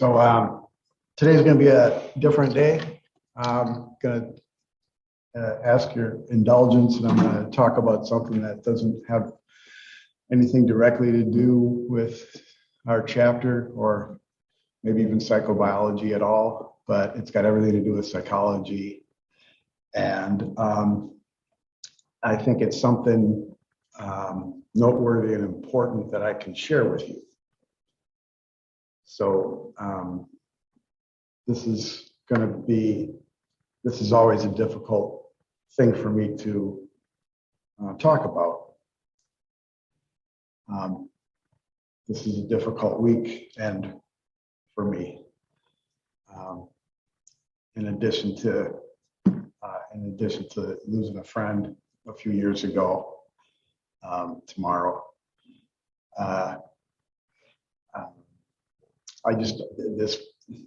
So today's going to be a different day. I'm going to ask your indulgence, and I'm going to talk about something that doesn't have anything directly to do with our chapter or maybe even psychobiology at all, but it's got everything to do with psychology And I think it's something noteworthy and important that I can share with you. So this is always a difficult thing for me to talk about. This is a difficult week and for me. In addition to losing a friend a few years ago, tomorrow, I just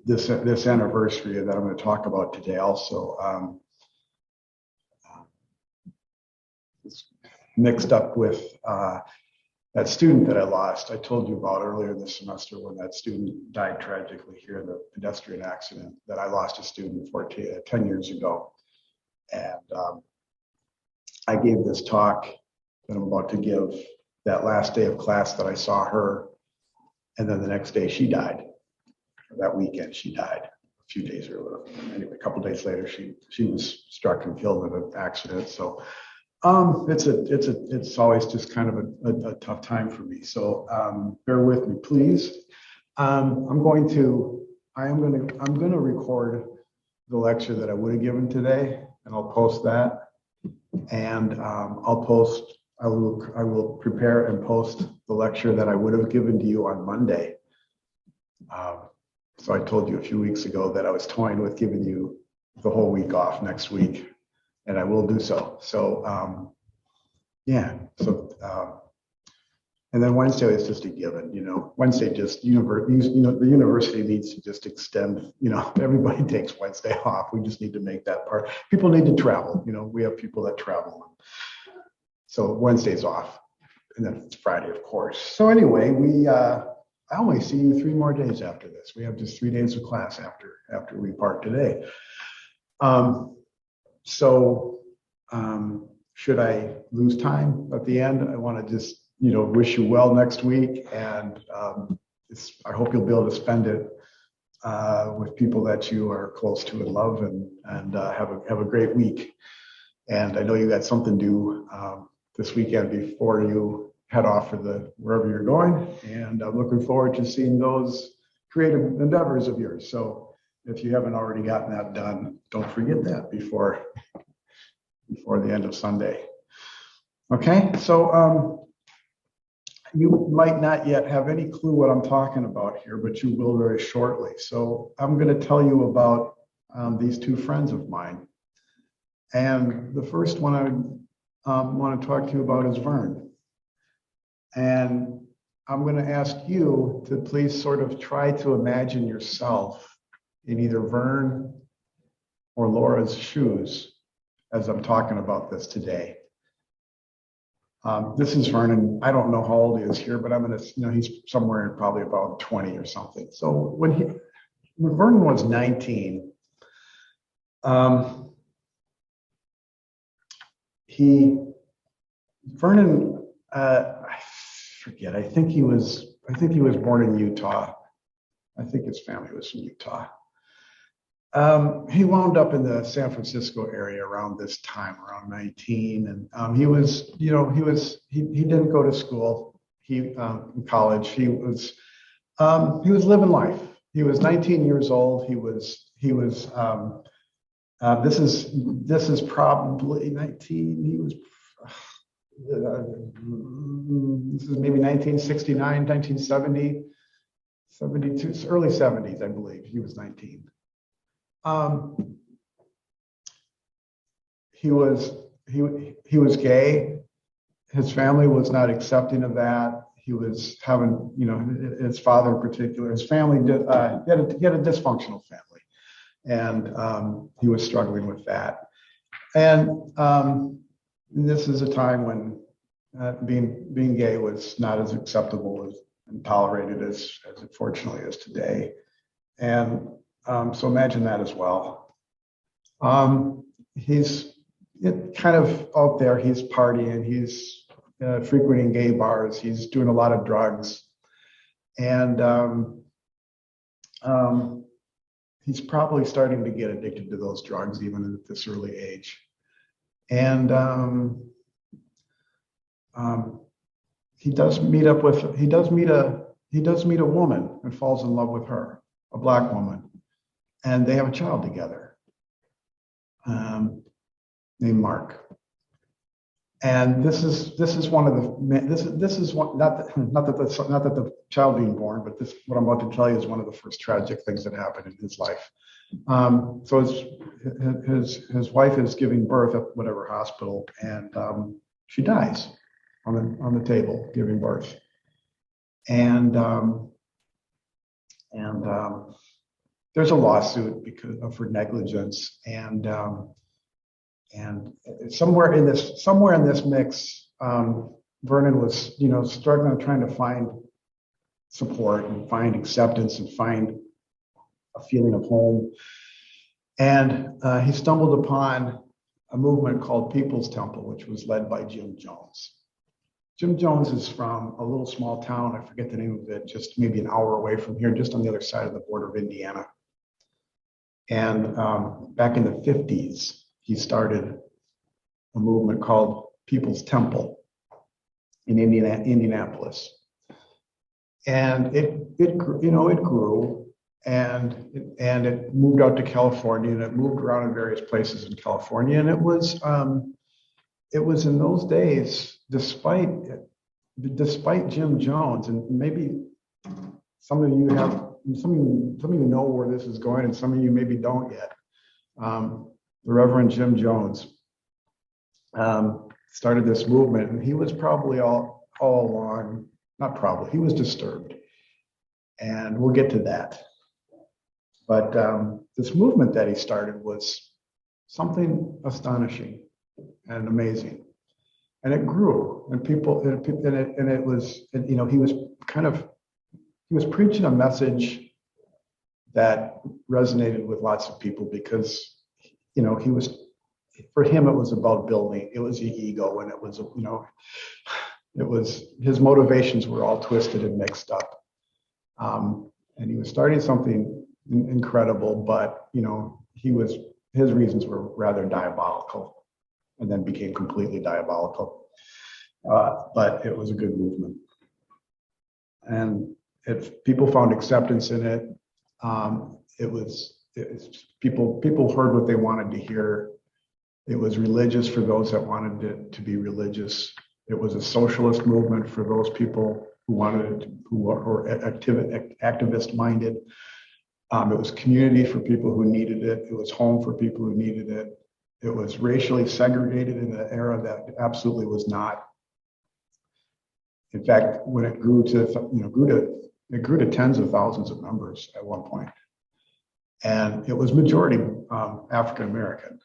this anniversary that I'm going to talk about today also is mixed up with that student that I lost. I told you about earlier this semester when that student died tragically here in the pedestrian accident, that I lost a student 10 years ago. And I gave this talk that I'm about to give that last day of class that I saw her. And then the next day she died. That weekend she died, a few days earlier. Anyway, a couple days later, she was struck and killed in an accident. So it's always just kind of a tough time for me. So bear with me, please. I'm going to record the lecture that I would have given today, and I'll post that. And I will prepare and post the lecture that I would have given to you on Monday. So I told you a few weeks ago that I was toying with giving you the whole week off next week, and I will do so. So yeah. So and then Wednesday is just a given. Wednesday just the university needs to just extend. Everybody takes Wednesday off. We just need to make that part. People need to travel. We have people that travel. So Wednesday's off, and then it's Friday, of course. So anyway, I only see you 3 more days after this. We have just 3 days of class after we part today. Should I lose time at the end? I want to just, wish you well next week. And I hope you'll be able to spend it with people that you are close to and love, and have a great week. And I know you got something due this weekend before you head off for wherever you're going. And I'm looking forward to seeing those creative endeavors of yours. So if you haven't already gotten that done, don't forget that before the end of Sunday. Okay, so you might not yet have any clue what I'm talking about here, but you will very shortly. So I'm going to tell you about these 2 friends of mine. And the first one I want to talk to you about is Vern. And I'm going to ask you to please sort of try to imagine yourself in either Vern or Laura's shoes as I'm talking about this today. This is Vernon. I don't know how old he is here, but I'm going to, he's somewhere probably about 20 or something. So when Vernon was 19, Vernon, I forget. I think he was born in Utah. I think his family was from Utah. He wound up in the San Francisco area around this time, around 19, and he didn't go to school. In college, he was living life. He was 19 years old. This is probably 19. This is maybe 1969, 1970, 72, early 70s, I believe. He was 19. He was gay. His family was not accepting of that. He was having, his father in particular, his family he had a dysfunctional family, and he was struggling with that. And this is a time when being gay was not as acceptable and tolerated as it fortunately is today. And so imagine that as well. He's kind of out there. He's partying. He's frequenting gay bars. He's doing a lot of drugs. And he's probably starting to get addicted to those drugs even at this early age. And he does meet a woman and falls in love with her, a Black woman, and they have a child together, named Mark. And this is one of the this is one, not that the child being born, but what I'm about to tell you is one of the first tragic things that happened in his life. So his wife is giving birth at whatever hospital, and she dies on the table giving birth, and there's a lawsuit for negligence, and somewhere in this mix, Vernon was struggling, trying to find support and find acceptance and find a feeling of home. And he stumbled upon a movement called People's Temple, which was led by Jim Jones. Jim Jones is from a little small town, I forget the name of it, just maybe an hour away from here, just on the other side of the border of Indiana. And back in the 50s, he started a movement called People's Temple in Indianapolis. And it grew, and it moved out to California, and it moved around in various places in California. And it was in those days, despite Jim Jones, and maybe some of you know where this is going, and some of you maybe don't yet. The Reverend Jim Jones started this movement, and he was probably all along, not probably, he was disturbed. And we'll get to that. But this movement that he started was something astonishing and amazing. And it grew, and he was preaching a message that resonated with lots of people, because for him, it was about building. It was the ego, and it was his motivations were all twisted and mixed up. And he was starting something incredible, but his reasons were rather diabolical, and then became completely diabolical. But it was a good movement, and if people found acceptance in it, people heard what they wanted to hear. It was religious for those that wanted it to be religious. It was a socialist movement for those people who wanted it, who were activist minded. It was community for people who needed it. It was home for people who needed it. It was racially segregated in an era that absolutely was not. In fact, when it grew to tens of thousands of members at one point, and it was majority African American.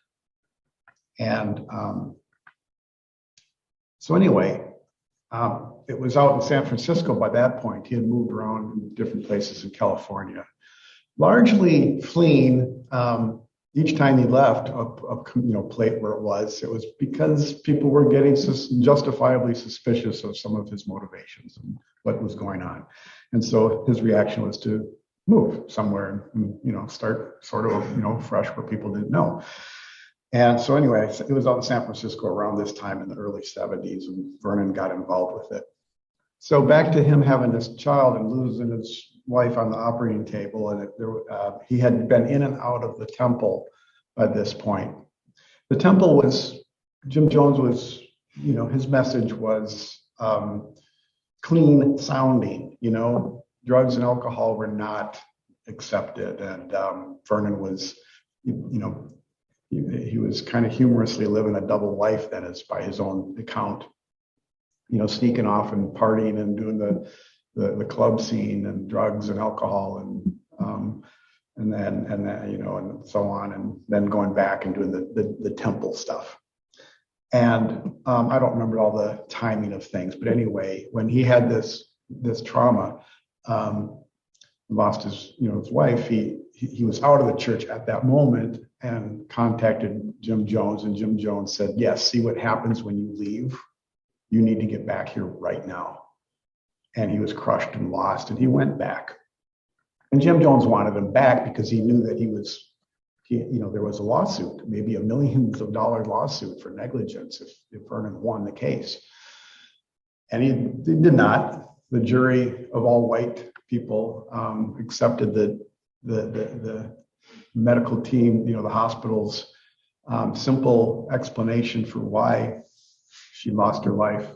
And so anyway, it was out in San Francisco by that point. He had moved around in different places in California, largely fleeing. Each time he left a plate where it was because people were getting justifiably suspicious of some of his motivations and what was going on. And so his reaction was to move somewhere and start sort of fresh where people didn't know. And so anyway, it was out in San Francisco around this time in the early 70s, and Vernon got involved with it. So back to him having this child and losing his wife on the operating table, and he had been in and out of the temple by this point. The temple was, Jim Jones was, his message was clean sounding, drugs and alcohol were not accepted. And Vernon was, he was kind of humorously living a double life, that is, by his own account, sneaking off and partying and doing the club scene and drugs and alcohol and then and so on, and then going back and doing the temple stuff. And I don't remember all the timing of things, but anyway, when he had this trauma, lost his wife, he was out of the church at that moment and contacted Jim Jones, and Jim Jones said, yes, see what happens when you leave. You need to get back here right now. And he was crushed and lost, and he went back. And Jim Jones wanted him back because he knew that there was a lawsuit, maybe a millions of dollar lawsuit for negligence if Vernon won the case. And he did not. The jury of all white people accepted the medical team, the hospital's simple explanation for why she lost her life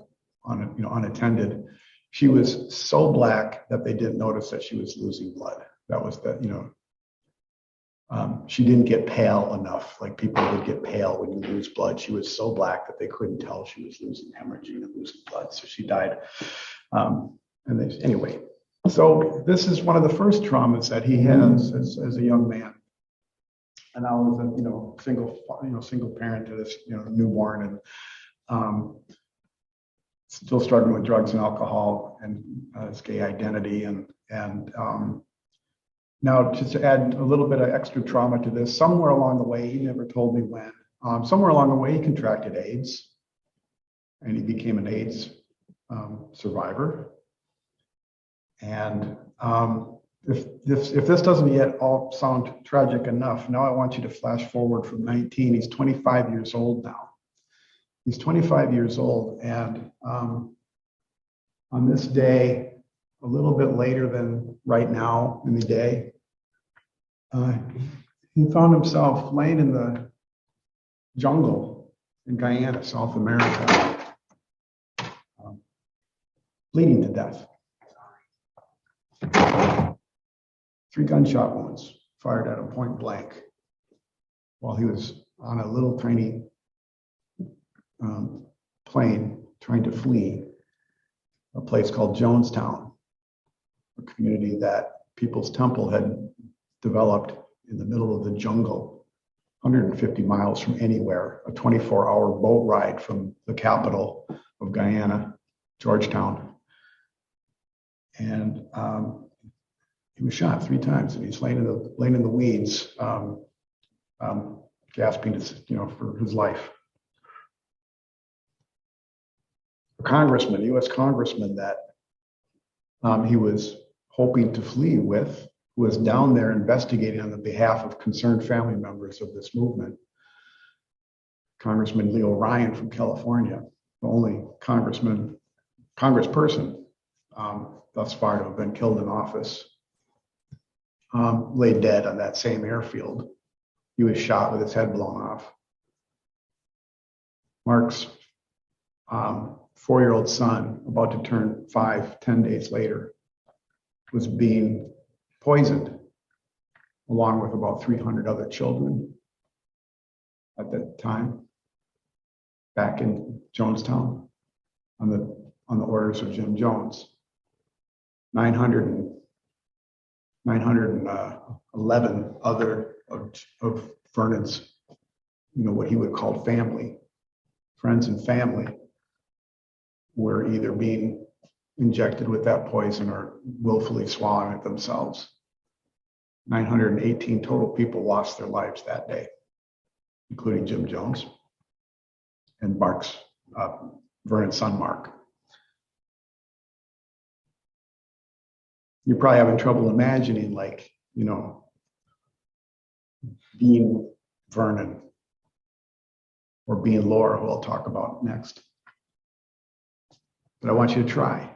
unattended. She was so black that they didn't notice that she was losing blood. That was she didn't get pale enough, like people would get pale when you lose blood. She was so black that they couldn't tell she was losing hemorrhaging and losing blood. So she died. Anyway, so this is one of the first traumas that he has as a young man. And I was a single parent to this newborn, and still struggling with drugs and alcohol and his gay identity, and now just to add a little bit of extra trauma to this, somewhere along the way, he never told me when, somewhere along the way he contracted AIDS, and he became an AIDS survivor. And if this doesn't yet all sound tragic enough, now I want you to flash forward from 19. He's 25 years old now. He's 25 years old, and on this day, a little bit later than right now in the day, he found himself laying in the jungle in Guyana, South America, bleeding to death. 3 gunshot wounds fired at him point blank while he was on a little tiny plane trying to flee a place called Jonestown, a community that People's Temple had developed in the middle of the jungle, 150 miles from anywhere, a 24-hour boat ride from the capital of Guyana, Georgetown. And he was shot 3 times, and he's laying in the weeds, gasping for his life. A congressman, U.S. congressman that he was hoping to flee with, who was down there investigating on the behalf of concerned family members of this movement. Congressman Leo Ryan from California, the only congressperson thus far to have been killed in office, lay dead on that same airfield. He was shot with his head blown off. Mark's 4-year-old son, about to turn 5, 10 days later, was being poisoned, along with about 300 other children at that time, back in Jonestown, on the orders of Jim Jones. 911 other of Vernon's, what he would call family, friends and family, were either being injected with that poison or willfully swallowing it themselves. 918 total people lost their lives that day, including Jim Jones and Vernon's son, Mark. You're probably having trouble imagining, being Vernon or being Laura, who I'll talk about next. But I want you to try.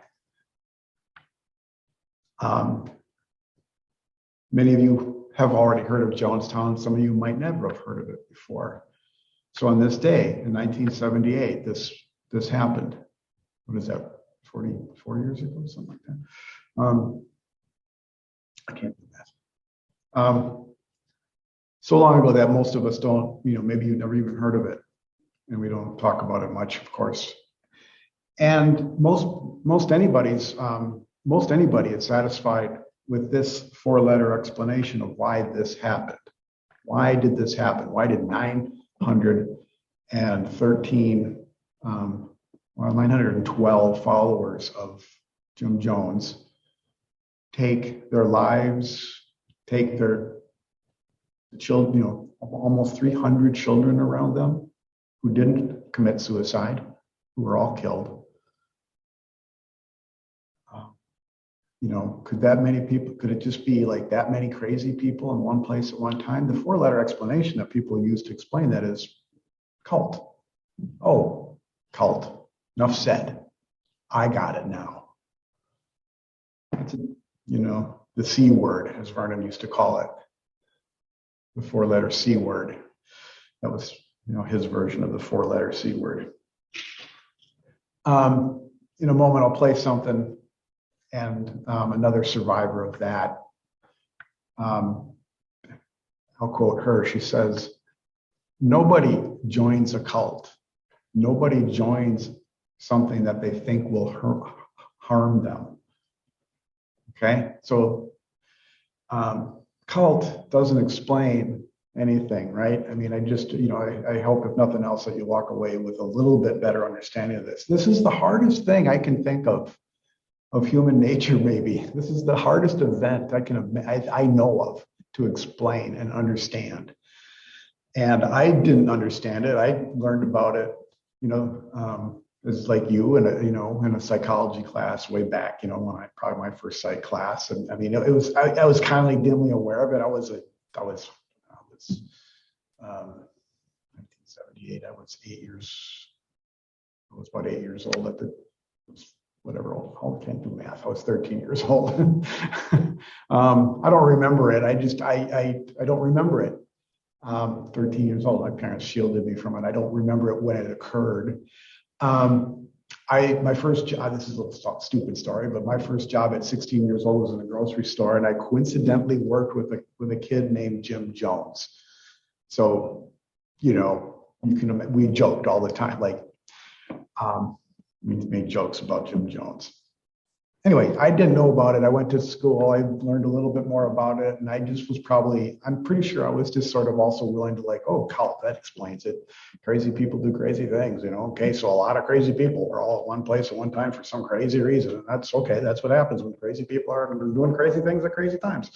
Many of you have already heard of Jonestown. Some of you might never have heard of it before. So on this day in 1978, this happened. What is that, 44 years ago, something like that? I can't do that. So long ago that most of us don't, maybe you've never even heard of it, and we don't talk about it much, of course. And most anybody is satisfied with this 4-letter explanation of why this happened. Why did this happen? Why did 912 followers of Jim Jones take their lives, take their children, almost 300 children around them who didn't commit suicide, who were all killed? You know, could that many people, could it just be like that many crazy people in one place at one time? The four-letter explanation that people use to explain that is cult. Oh, cult. Enough said. I got it now. It's a, you know, the C word, as Vernon used to call it. The four-letter C word. That was, you know, his version of the four-letter C word. In a moment, I'll play something, and another survivor of that. I'll quote her. She says, "Nobody joins a cult. Nobody joins something that they think will harm them." Okay, so cult doesn't explain anything, right? I mean, I just, you know, I hope if nothing else that you walk away with a little bit better understanding of this. This is the hardest thing I can think of human nature, maybe. This is the hardest event I know of to explain and understand. And I didn't understand it. I learned about it, you know, as like you in a, you know, in a psychology class way back, you know, when probably my first psych class. And I mean, I was kind of like dimly aware of it. I was 1978. I was about 8 years old at the, whatever, I can't do math. I was 13 years old. I don't remember it. I don't remember it. 13 years old. My parents shielded me from it. I don't remember it when it occurred. My first job, this is a little stupid story, but my first job at 16 years old was in a grocery store, and I coincidentally worked with a kid named Jim Jones. So, you know, we joked all the time, like we made jokes about Jim Jones. Anyway, I didn't know about it. I went to school. I learned a little bit more about it, and I just was I'm pretty sure I was just sort of also willing to like, oh, cult, that explains it. Crazy people do crazy things, you know. Okay, so a lot of crazy people were all at one place at one time for some crazy reason, and that's okay. That's what happens when crazy people are doing crazy things at crazy times.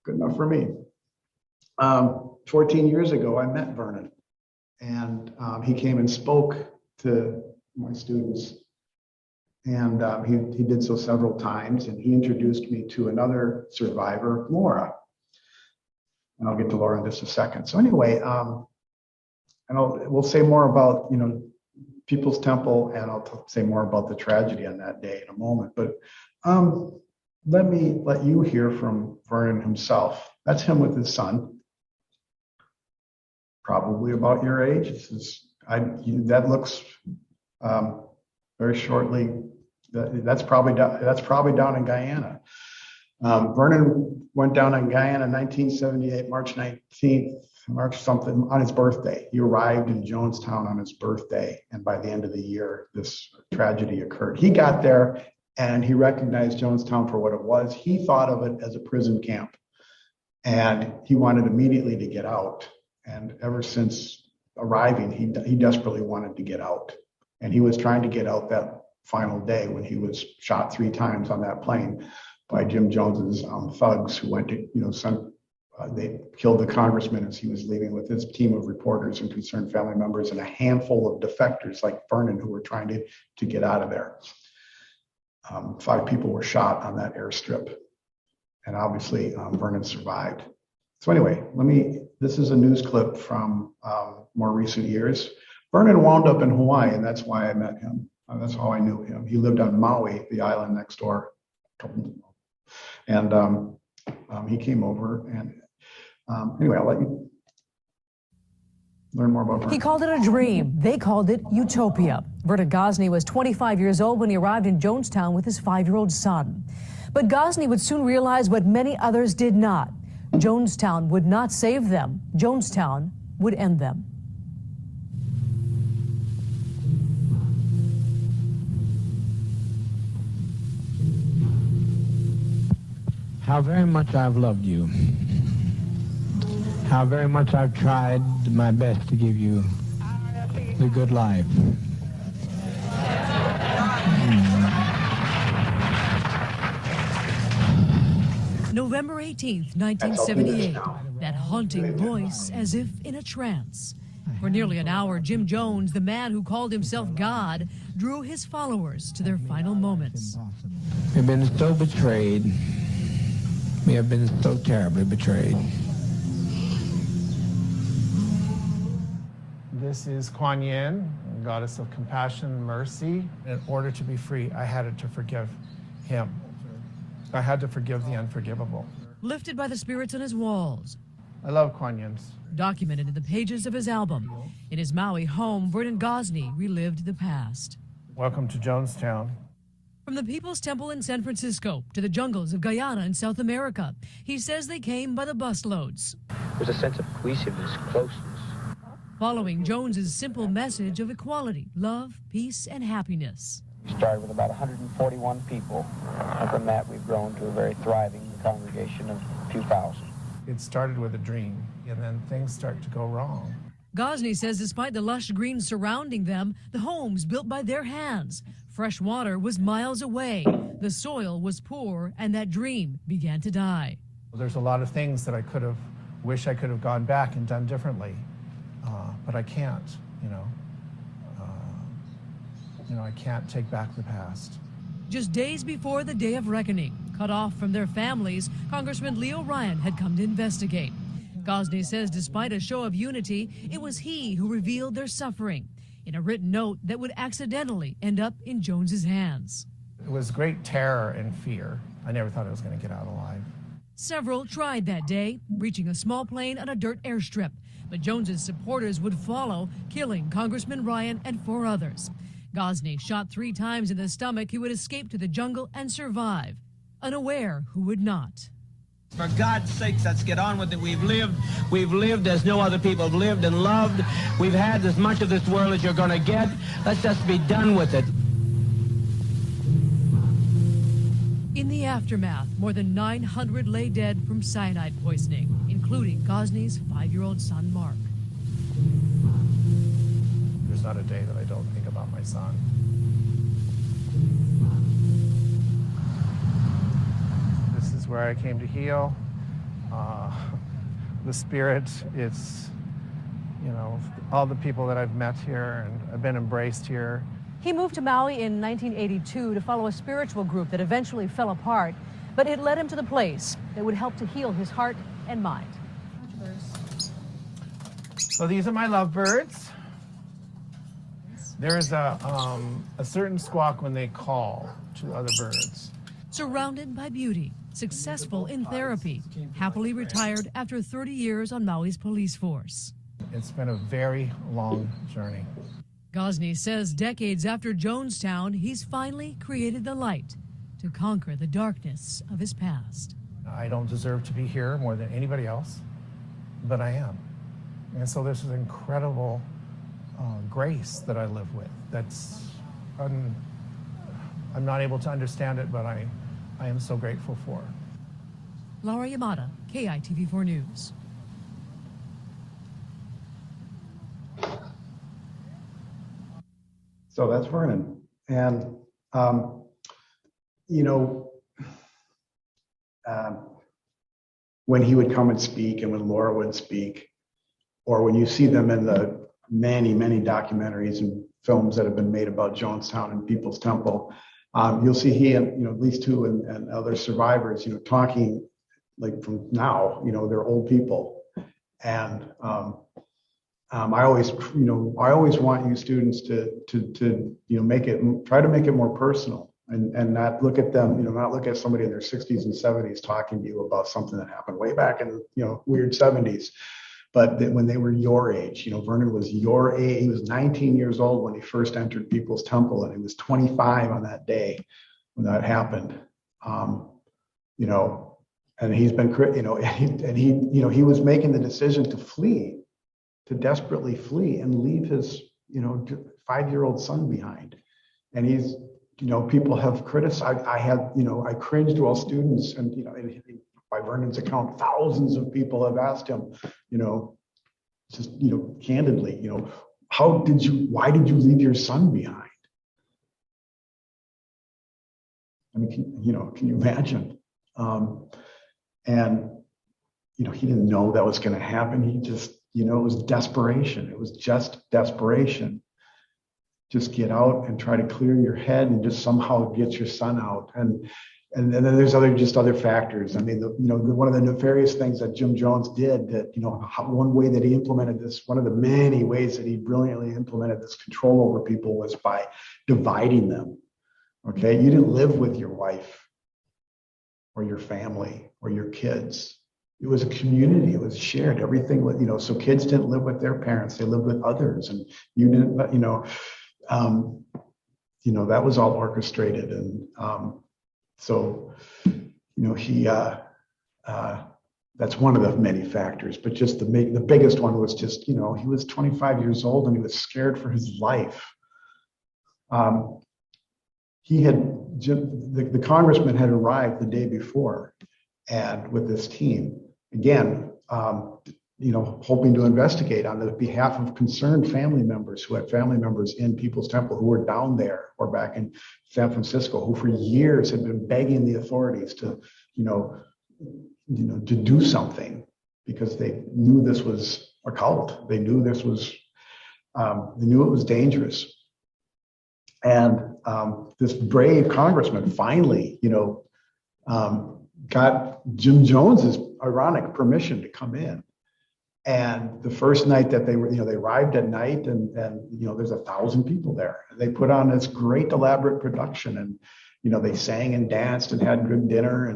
Good enough for me. 14 years ago, I met Vernon, and he came and spoke to my students. And he did so several times, and he introduced me to another survivor, Laura. And I'll get to Laura in just a second. So anyway, we'll say more about, you know, People's Temple, and I'll say more about the tragedy on that day in a moment. But let me let you hear from Vernon himself. That's him with his son, probably about your age. That looks very shortly. That's probably down in Guyana. Vernon went down in Guyana in 1978, March 19th, March something, on his birthday. He arrived in Jonestown on his birthday, and by the end of the year, this tragedy occurred. He got there and he recognized Jonestown for what it was. He thought of it as a prison camp, and he wanted immediately to get out. And ever since arriving, he desperately wanted to get out. And he was trying to get out that final day when he was shot 3 times on that plane by Jim Jones's thugs, who went to, you know, they killed the congressman as he was leaving with his team of reporters and concerned family members and a handful of defectors like Vernon who were trying to get out of there. 5 people were shot on that airstrip, and obviously Vernon survived. So anyway, this is a news clip from more recent years. Vernon wound up in Hawaii, and that's why I met him. That's how I knew him. He lived on Maui, the island next door. And he came over, and anyway, I'll let you learn more about Vernon. He called it a dream. They called it utopia. Vernon Gosney was 25 years old when he arrived in Jonestown with his 5-year-old son. But Gosney would soon realize what many others did not. Jonestown would not save them. Jonestown would end them. How very much I've loved you. How very much I've tried my best to give you the good life. November 18th, 1978. That haunting voice as if in a trance. For nearly an hour, Jim Jones, the man who called himself God, drew his followers to their final moments. We've been so betrayed. We have been so terribly betrayed. This is Kuan Yin, goddess of compassion and mercy. In order to be free, I had to forgive him. I had to forgive the unforgivable. Lifted by the spirits on his walls. I love Kuan Yin's. Documented in the pages of his album. In his Maui home, Vernon Gosney relived the past. Welcome to Jonestown. From the People's Temple in San Francisco to the jungles of Guyana in South America, he says they came by the busloads. There's a sense of cohesiveness, closeness. Following Jones's simple message of equality, love, peace, and happiness. We started with about 141 people, and from that we've grown to a very thriving congregation of a few thousand. It started with a dream, and then things start to go wrong. Gosney says despite the lush green surrounding them, the homes built by their hands, fresh water was miles away, the soil was poor, and that dream began to die. There's a lot of things that I wish I could have gone back and done differently, but I can't, I can't take back the past. Just days before the day of reckoning, cut off from their families, Congressman Leo Ryan had come to investigate. Gosney says despite a show of unity, it was he who revealed their suffering in a written note that would accidentally end up in Jones's hands. It was great terror and fear. I never thought I was going to get out alive. Several tried that day, reaching a small plane on a dirt airstrip, but Jones's supporters would follow, killing Congressman Ryan and 4 others. Gosney, shot 3 times in the stomach, he would escape to the jungle and survive, unaware who would not. For God's sakes, let's get on with it. We've lived as no other people have lived and loved. We've had as much of this world as you're going to get. Let's just be done with it. In the aftermath, more than 900 lay dead from cyanide poisoning, including Gosney's 5-year-old son, Mark. There's not a day that I don't think about my son. This is where I came to heal. The spirit, it's, all the people that I've met here, and I've been embraced here. He moved to Maui in 1982 to follow a spiritual group that eventually fell apart, but it led him to the place that would help to heal his heart and mind. So these are my lovebirds. There is a certain squawk when they call to other birds. Surrounded by beauty, successful in therapy, happily retired after 30 years on Maui's police force. It's been a very long journey. Gosney says decades after Jonestown, he's finally created the light to conquer the darkness of his past. I don't deserve to be here more than anybody else, but I am. And so there's this incredible grace that I live with. I'm not able to understand it, but I am so grateful for. Laura Yamada, KITV4 News. So that's Vernon. And, when he would come and speak and when Laura would speak, or when you see them in the many, many documentaries and films that have been made about Jonestown and People's Temple, you'll see he and, at least 2 and other survivors, talking like from now, they're old people. And I always want you students to try to make it more personal and not look at them, not look at somebody in their 60s and 70s talking to you about something that happened way back in, weird 70s. But when they were your age, Vernon was your age. He was 19 years old when he first entered People's Temple, and he was 25 on that day when that happened. And he's been, he was making the decision to flee, to desperately flee and leave his, 5-year-old son behind. And he's, people have criticized. I cringed while students and, by Vernon's account, thousands of people have asked him, candidly, why did you leave your son behind? I mean, can you imagine? And, he didn't know that was going to happen. He just, you know, it was desperation. It was just desperation. Just get out and try to clear your head and just somehow get your son out. And then there's other factors. I mean, one of the nefarious things that Jim Jones did, that, you know, one way that he implemented this, one of the many ways that he brilliantly implemented this control over people was by dividing them. Okay, you didn't live with your wife or your family or your kids. It was a community. It was shared. Everything, you know, so kids didn't live with their parents. They lived with others, and you didn't, you know, that was all orchestrated. And so, you know, that's one of the many factors, but just the biggest one was just, you know, he was 25 years old and he was scared for his life. The congressman had arrived the day before, and with this team, again, you know, hoping to investigate on the behalf of concerned family members who had family members in People's Temple who were down there or back in San Francisco, who for years had been begging the authorities to, to do something, because they knew this was a cult. They knew this was, they knew it was dangerous. And this brave congressman finally, got Jim Jones's ironic permission to come in. And the first night that they were, they arrived at night, and there's 1,000 people there. And they put on this great elaborate production, and they sang and danced and had good dinner,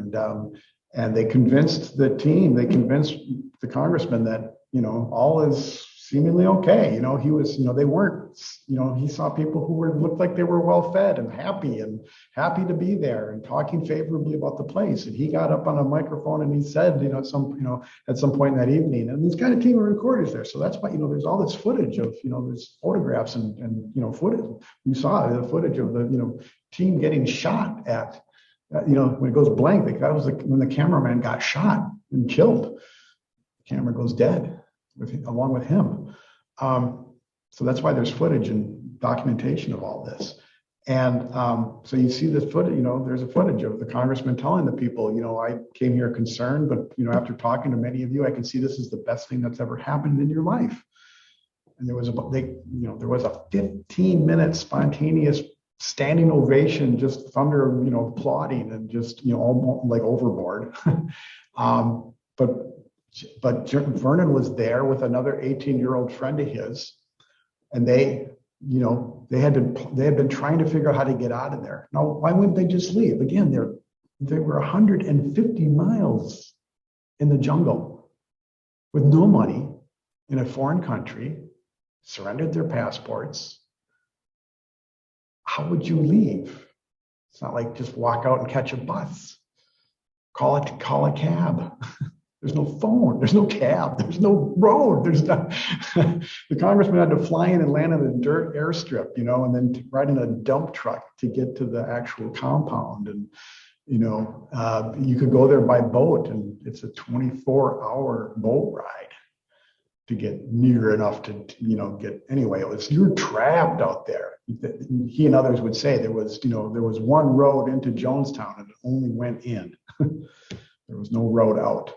and they convinced the team, they convinced the congressman that all is seemingly okay. He was, they weren't, he saw people who looked like they were well fed and happy to be there and talking favorably about the place. And he got up on a microphone and he said, at some point in that evening, and he's got a team of recorders there. So that's why, there's all this footage of, there's photographs and footage. You saw the footage of the, team getting shot at, when it goes blank, that was when the cameraman got shot and killed. The camera goes dead along with him. So that's why there's footage and documentation of all this. And so you see this footage, there's a footage of the congressman telling the people, I came here concerned, but, after talking to many of you, I can see this is the best thing that's ever happened in your life. And there was a 15-minute spontaneous standing ovation, just thunder, applauding and just, almost like overboard. But Vernon was there with another 18-year-old friend of his, and they had been trying to figure out how to get out of there. Now, why wouldn't they just leave? Again, they were 150 miles in the jungle with no money in a foreign country, surrendered their passports. How would you leave? It's not like just walk out and catch a bus. Call a cab. There's no phone, there's no cab, there's no road, there's not. The congressman had to fly in and land on a dirt airstrip, and then ride in a dump truck to get to the actual compound. And, you could go there by boat, and it's a 24-hour boat ride to get near enough to, get, anyway, you're trapped out there. He and others would say there was one road into Jonestown and it only went in. There was no road out.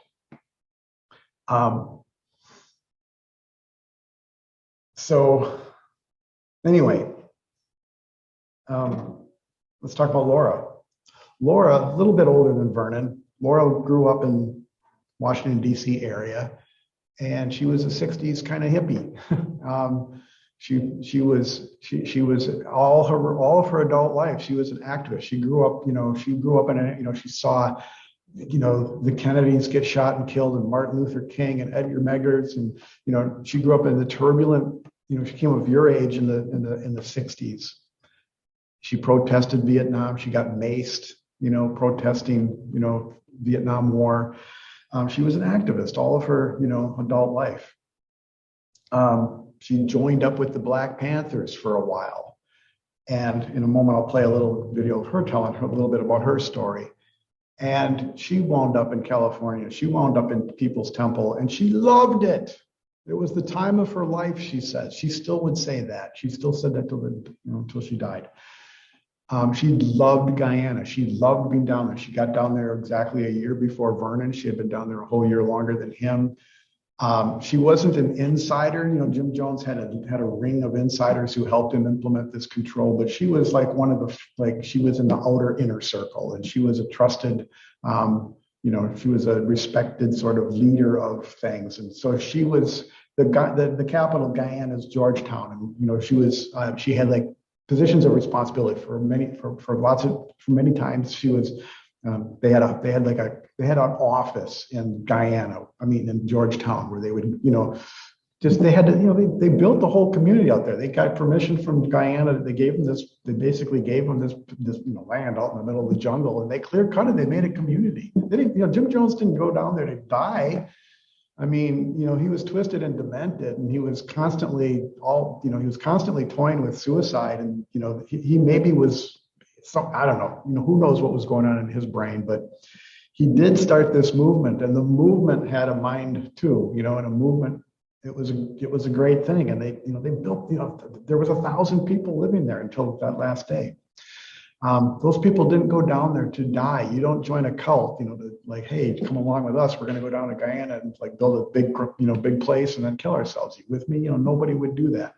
So anyway, let's talk about Laura. Laura, a little bit older than Vernon. Laura grew up in Washington, D.C. area, and she was a 60s kind of hippie. She was all of her adult life. She was an activist. She grew up in she saw the Kennedys get shot and killed, and Martin Luther King and Edgar Meggers, and she grew up in the turbulent. She came of your age in the 60s. She protested Vietnam. She got maced, protesting, Vietnam War. She was an activist all of her, adult life. She joined up with the Black Panthers for a while, and in a moment I'll play a little video of her telling her a little bit about her story. And she wound up in California. She wound up in People's Temple, and she loved it. It was the time of her life, she says. She still would say that. She still said that until she died. She loved Guyana. She loved being down there. She got down there exactly a year before Vernon. She had been down there a whole year longer than him. She wasn't an insider. You know, Jim Jones had a ring of insiders who helped him implement this control, but she was like one of the, she was in the outer inner circle, and she was a trusted, you know, she was a respected sort of leader of things. And so she was the capital of Guyana is Georgetown. And, you know, she had like positions of responsibility for many times. She was, they had an office in Guyana, in Georgetown, where they would, you know, they had to, you know, they built the whole community out there. They got permission from Guyana. They basically gave them this, you know, land out in the middle of the jungle, and they clear cut it. They made a community. They didn't, you know, Jim Jones didn't go down there to die. I mean, you know, he was twisted and demented, and he was constantly toying with suicide. And, you know, he maybe was I don't know, you know, who knows what was going on in his brain, but he did start this movement, and the movement had a mind too, you know, and a movement, it was a great thing. And they built, you know, there was 1,000 people living there until that last day. Those people didn't go down there to die. You don't join a cult, you know, to like, hey, come along with us. We're going to go down to Guyana and like build a big place and then kill ourselves. You with me? You know, nobody would do that.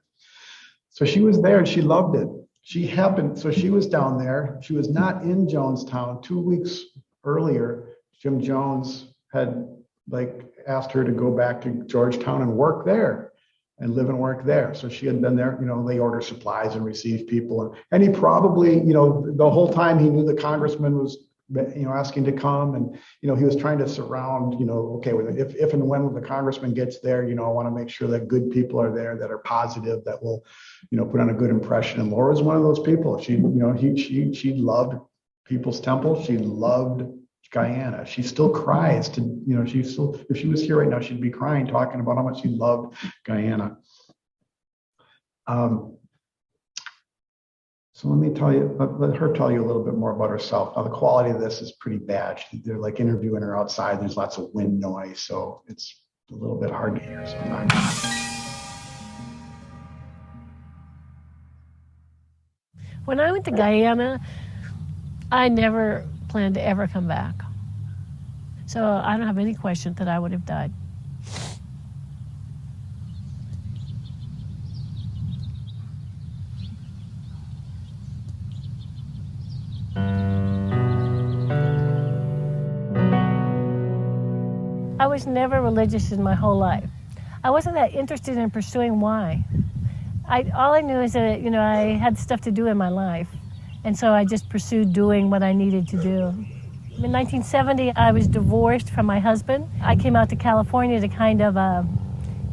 So she was there and she loved it. So she was down there. She was not in Jonestown. 2 weeks earlier, Jim Jones had like asked her to go back to Georgetown and work there and live and work there. So she had been there, you know, they order supplies and receive people. And he probably, you know, the whole time he knew the congressman was, you know, asking to come, and, you know, he was trying to surround, you know, okay, if and when the congressman gets there, you know, I want to make sure that good people are there, that are positive, that will, you know, put on a good impression. And Laura was one of those people. She, you know, she loved People's Temple. She loved Guyana. She still cries to, you know, she still, if she was here right now, she'd be crying, talking about how much she loved Guyana. So let her tell you a little bit more about herself. Now, the quality of this is pretty bad. They're like interviewing her outside. There's lots of wind noise, so it's a little bit hard to hear sometimes. When I went to Guyana, I never planned to ever come back. So I don't have any question that I would have died. I was never religious in my whole life. I wasn't that interested in pursuing why. All I knew is that, you know, I had stuff to do in my life. And so I just pursued doing what I needed to do. In 1970, I was divorced from my husband. I came out to California to kind of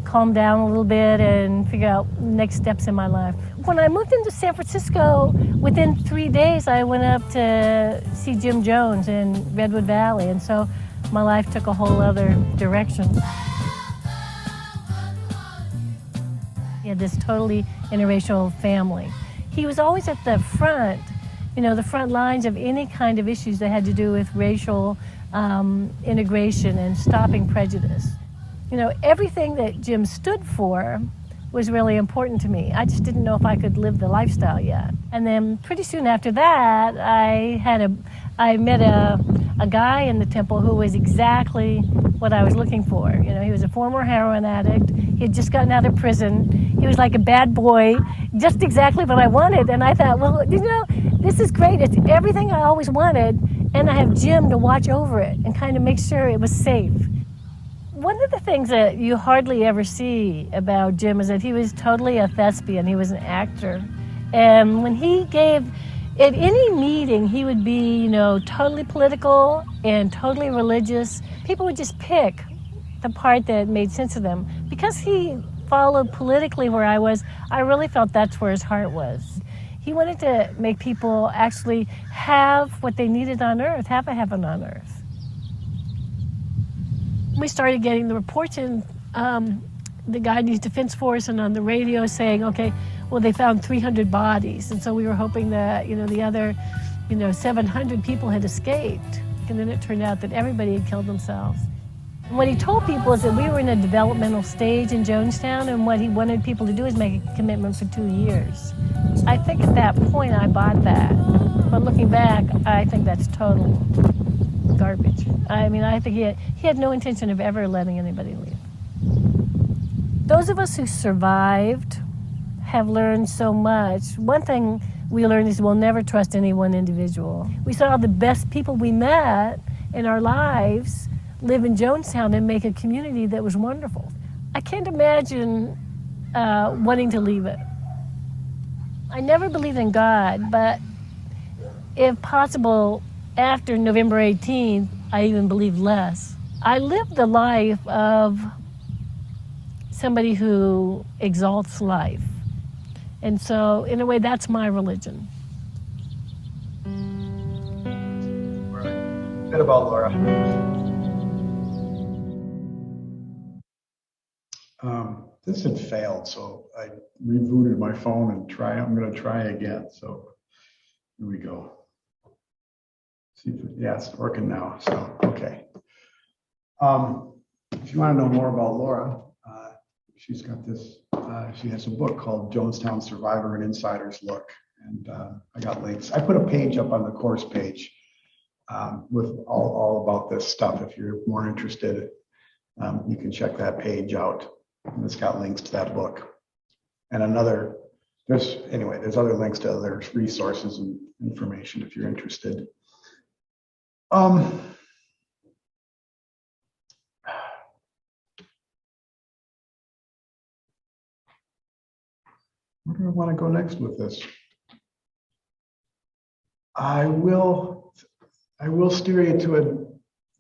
calm down a little bit and figure out next steps in my life. When I moved into San Francisco, within 3 days, I went up to see Jim Jones in Redwood Valley. And so my life took a whole other direction. He had this totally interracial family. He was always at the front, you know, the front lines of any kind of issues that had to do with racial integration and stopping prejudice. You know, everything that Jim stood for was really important to me. I just didn't know if I could live the lifestyle yet. And then pretty soon after that, I met a guy in the temple who was exactly what I was looking for. You know, he was a former heroin addict. He had just gotten out of prison. He was like a bad boy, just exactly what I wanted. And I thought, well, you know, this is great. It's everything I always wanted. And I have Jim to watch over it and kind of make sure it was safe. One of the things that you hardly ever see about Jim is that he was totally a thespian. He was an actor. And when he gave, at any meeting, he would be, you know, totally political and totally religious. People would just pick the part that made sense to them. Because he followed politically where I was, I really felt that's where his heart was. He wanted to make people actually have what they needed on earth, have a heaven on earth. We started getting the reports in, the Guyanese Defense Force and on the radio saying, okay, well, they found 300 bodies. And so we were hoping that, you know, the other, you know, 700 people had escaped. And then it turned out that everybody had killed themselves. And what he told people is that we were in a developmental stage in Jonestown, and what he wanted people to do is make a commitment for 2 years. I think at that point I bought that. But looking back, I think that's total garbage. I mean, I think he had no intention of ever letting anybody leave. Those of us who survived have learned so much. One thing we learned is we'll never trust any one individual. We saw the best people we met in our lives live in Jonestown and make a community that was wonderful. I can't imagine wanting to leave it. I never believed in God, but if possible, after November 18th, I even believed less. I lived the life of somebody who exalts life. And so, in a way, that's my religion. A bit about Laura. This had failed, so I rebooted my phone and I'm going to try again. So here we go. See if it's working now. So, okay. If you want to know more about Laura, she's got this, she has a book called Jonestown Survivor and Insider's Look. And I got links. I put a page up on the course page with all about this stuff. If you're more interested, you can check that page out. And it's got links to that book. And there's other links to other resources and information if you're interested. Where do I want to go next with this? I will steer you to it.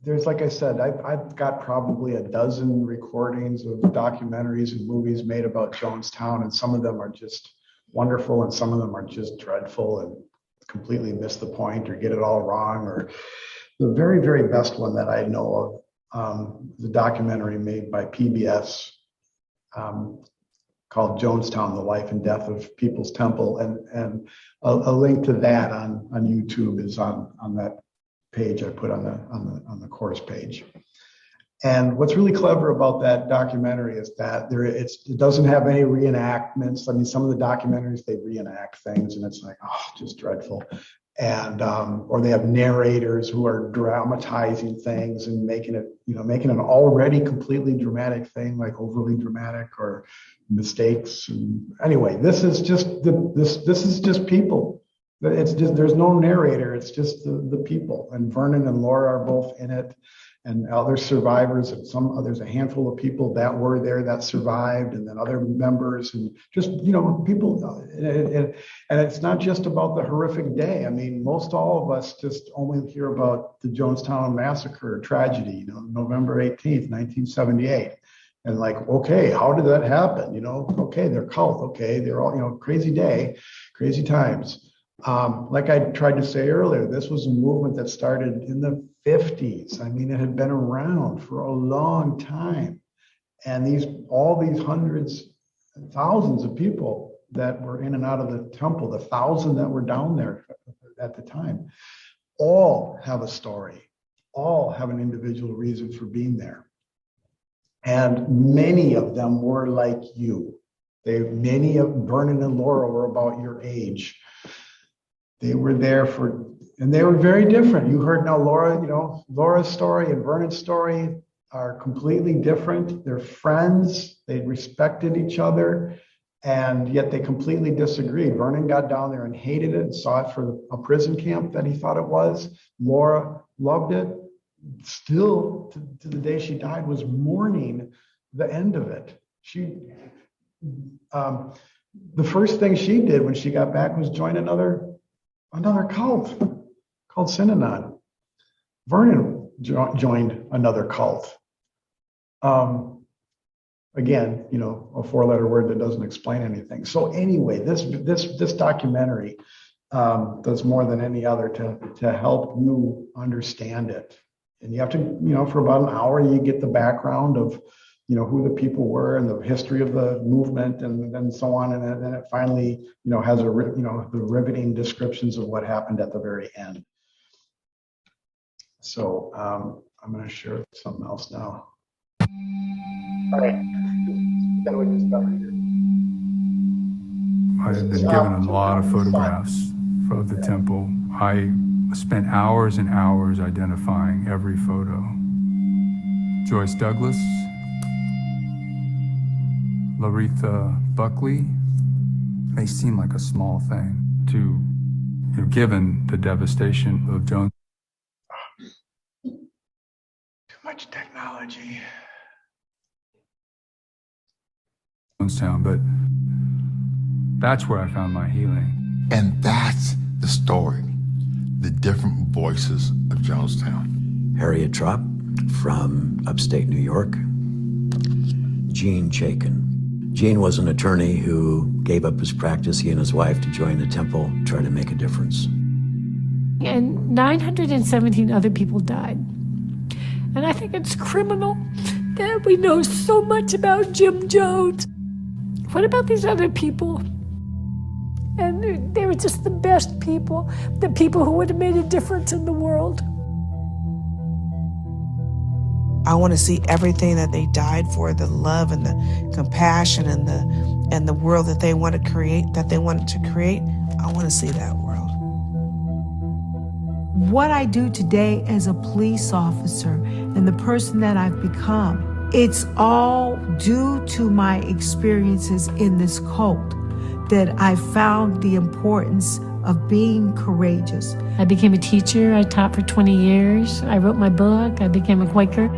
There's, like I said, I've got probably a dozen recordings of documentaries and movies made about Jonestown, and some of them are just wonderful, and some of them are just dreadful and completely miss the point or get it all wrong. Or the very, very best one that I know of, the documentary made by PBS called Jonestown: The Life and Death of People's Temple, and a link to that on YouTube is on that page I put on the course page. And what's really clever about that documentary is that it doesn't have any reenactments. I mean, some of the documentaries, they reenact things and it's like, oh, just dreadful. And or they have narrators who are dramatizing things and making an already completely dramatic thing like overly dramatic or mistakes. And anyway, this is just people. It's just, there's no narrator. It's just the people. And Vernon and Laura are both in it, and other survivors, and there's a handful of people that were there that survived, and then other members, and just, people. And it's not just about the horrific day. I mean, most all of us just only hear about the Jonestown massacre tragedy, November 18th, 1978. And like, okay, how did that happen? Okay, they're cult. Okay, they're all, crazy day, crazy times. Like I tried to say earlier, this was a movement that started in the 50s. I mean, it had been around for a long time. And all these hundreds, thousands of people that were in and out of the temple, the 1,000 that were down there at the time, all have a story, all have an individual reason for being there. And many of them were like you. Many of Vernon and Laura were about your age. They were there and they were very different. You heard now Laura's story and Vernon's story are completely different. They're friends. They respected each other, and yet they completely disagreed. Vernon got down there and hated it and saw it for a prison camp that he thought it was. Laura loved it. Still, to the day she died, was mourning the end of it. The first thing she did when she got back was join another cult called Synanon. Vernon joined another cult. Again, a four-letter word that doesn't explain anything. So anyway, this documentary does more than any other to help you understand it. And you have to, for about an hour, you get the background of, who the people were and the history of the movement and so on. And then it finally, has the riveting descriptions of what happened at the very end. So I'm going to share something else now. All right. I have been given a lot of photographs of the temple. I spent hours and hours identifying every photo. Joyce Douglas, Laretha Buckley may seem like a small thing to, given the devastation of Jonestown. Too much technology. But that's where I found my healing. And that's the story, the different voices of Jonestown. Harriet Trop from upstate New York. Gene Chaikin. Gene was an attorney who gave up his practice, he and his wife, to join the temple, try to make a difference. And 917 other people died. And I think it's criminal that we know so much about Jim Jones. What about these other people? And they were just the best people, the people who would have made a difference in the world. I want to see everything that they died for, the love and the compassion and the world that they want to create, that they wanted to create. I want to see that world. What I do today as a police officer and the person that I've become, it's all due to my experiences in this cult that I found the importance of being courageous. I became a teacher. I taught for 20 years. I wrote my book. I became a Quaker.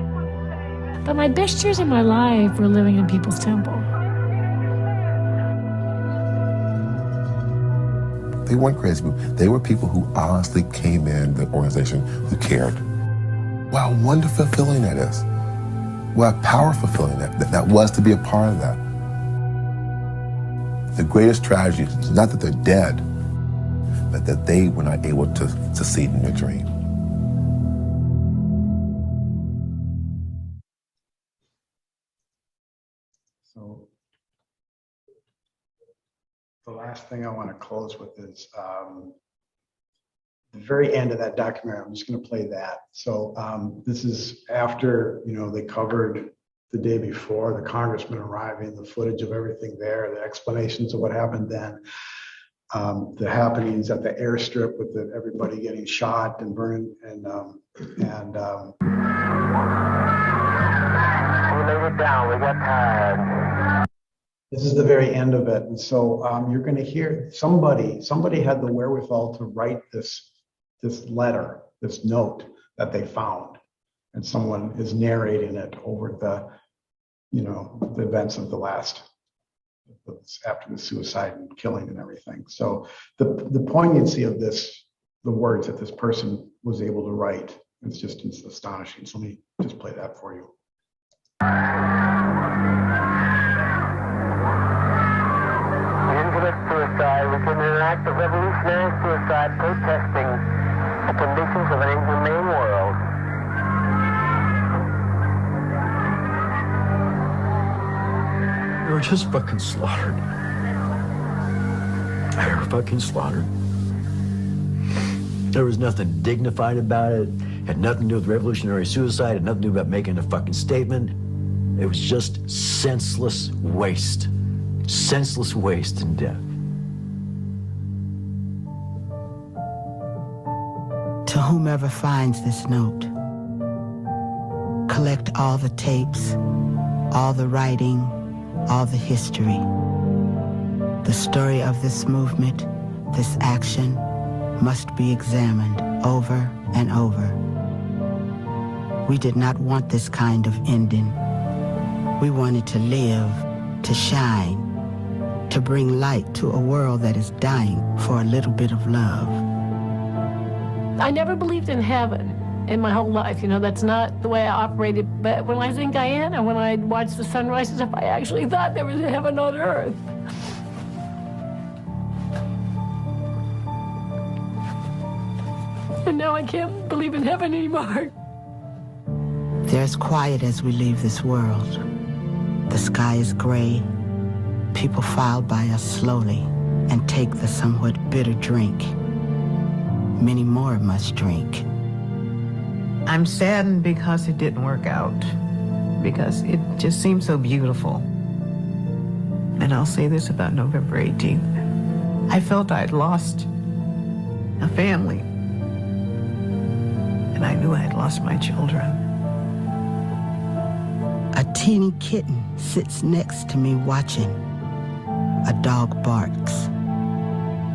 But my best years of my life were living in People's Temple. They weren't crazy people. They were people who honestly came in the organization who cared. What a wonderful feeling that is. What a powerful feeling that was to be a part of that. The greatest tragedy is not that they're dead, but that they were not able to succeed in their dream. So the last thing I want to close with is the very end of that documentary. I'm just going to play that. So this is after, they covered the day before, the congressman arriving, the footage of everything there, the explanations of what happened then, the happenings at the airstrip with everybody getting shot and burned, and we laid it down. We got tired. This is the very end of it, and so you're going to hear somebody had the wherewithal to write this letter, this note that they found, and someone is narrating it over the events of the last, after the suicide and killing and everything. So the poignancy of this, the words that this person was able to write, it's astonishing. So let me just play that for you. Infinite suicide within an act of revolutionary suicide protesting the conditions of an inhumane world. They were just fucking slaughtered. They were fucking slaughtered. There was nothing dignified about it. Had nothing to do with revolutionary suicide. Had nothing to do about making a fucking statement. It was just senseless waste. Senseless waste and death. To whomever finds this note, collect all the tapes, all the writing, all the history. The story of this movement, this action, must be examined over and over. We did not want this kind of ending. We wanted to live, to shine, to bring light to a world that is dying for a little bit of love. I never believed in heaven in my whole life. That's not the way I operated. But when I was in Guyana, when I watched the sunrise and stuff, I actually thought there was a heaven on earth. And now I can't believe in heaven anymore. There's quiet as we leave this world. The sky is gray. People file by us slowly and take the somewhat bitter drink. Many more must drink. I'm saddened because it didn't work out, because it just seemed so beautiful. And I'll say this about November 18th. I felt I'd lost a family, and I knew I had lost my children. A teeny kitten sits next to me watching. A dog barks.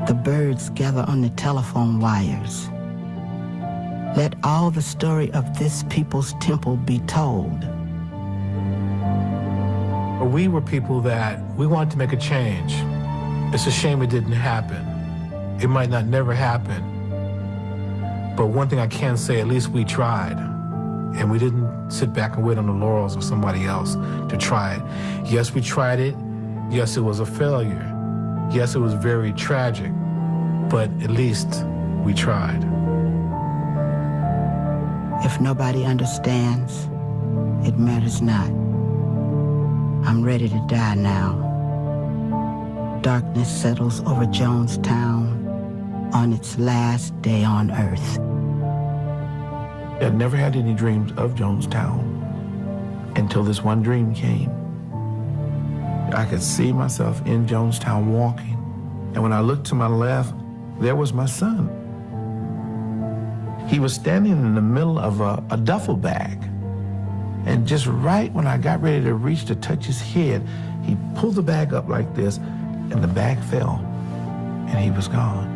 The birds gather on the telephone wires. Let all the story of this people's temple be told. We were people that we wanted to make a change. It's a shame it didn't happen. It might not never happen. But one thing I can say, at least we tried. And we didn't sit back and wait on the laurels of somebody else to try it. Yes, we tried it. Yes, it was a failure. Yes, it was very tragic. But at least we tried. If nobody understands, it matters not. I'm ready to die now. Darkness settles over Jonestown on its last day on earth. I never had any dreams of Jonestown until this one dream came. I could see myself in Jonestown walking. And when I looked to my left, there was my son. He was standing in the middle of a duffel bag. And just right when I got ready to reach to touch his head, he pulled the bag up like this, and the bag fell, and he was gone.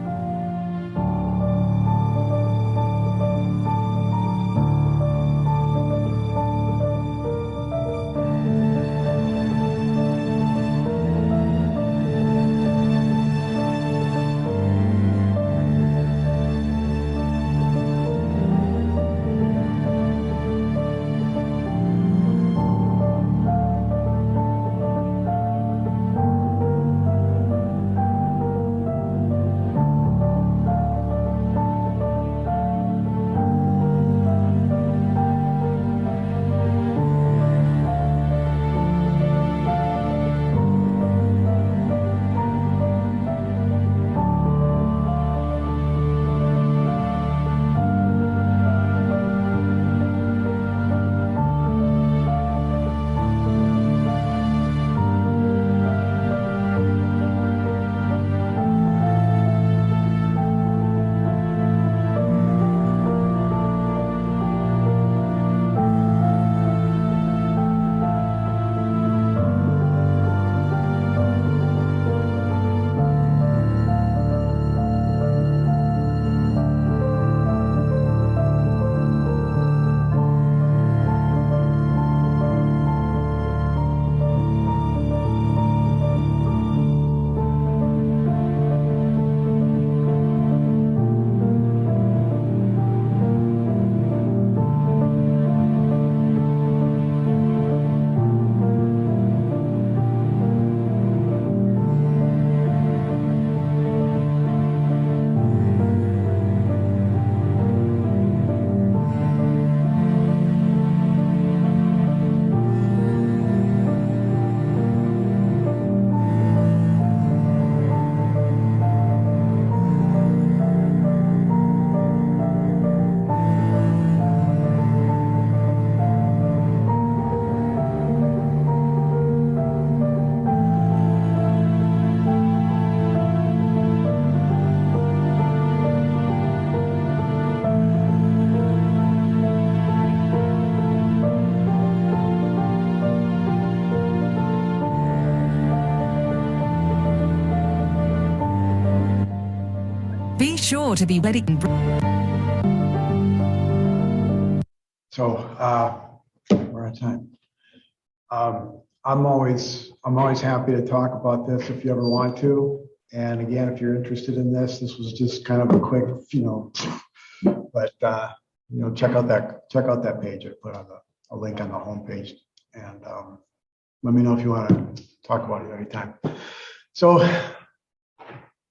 Be sure to be ready. So we're out of time. I'm always happy to talk about this if you ever want to. And again, if you're interested in this was just kind of a quick, but check out that page. I put on a link on the homepage, and let me know if you want to talk about it anytime. So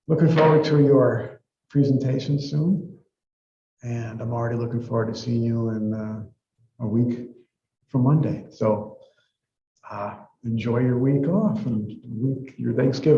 looking forward to your presentation soon, and I'm already looking forward to seeing you in a week from Monday. So enjoy your week off and your Thanksgiving.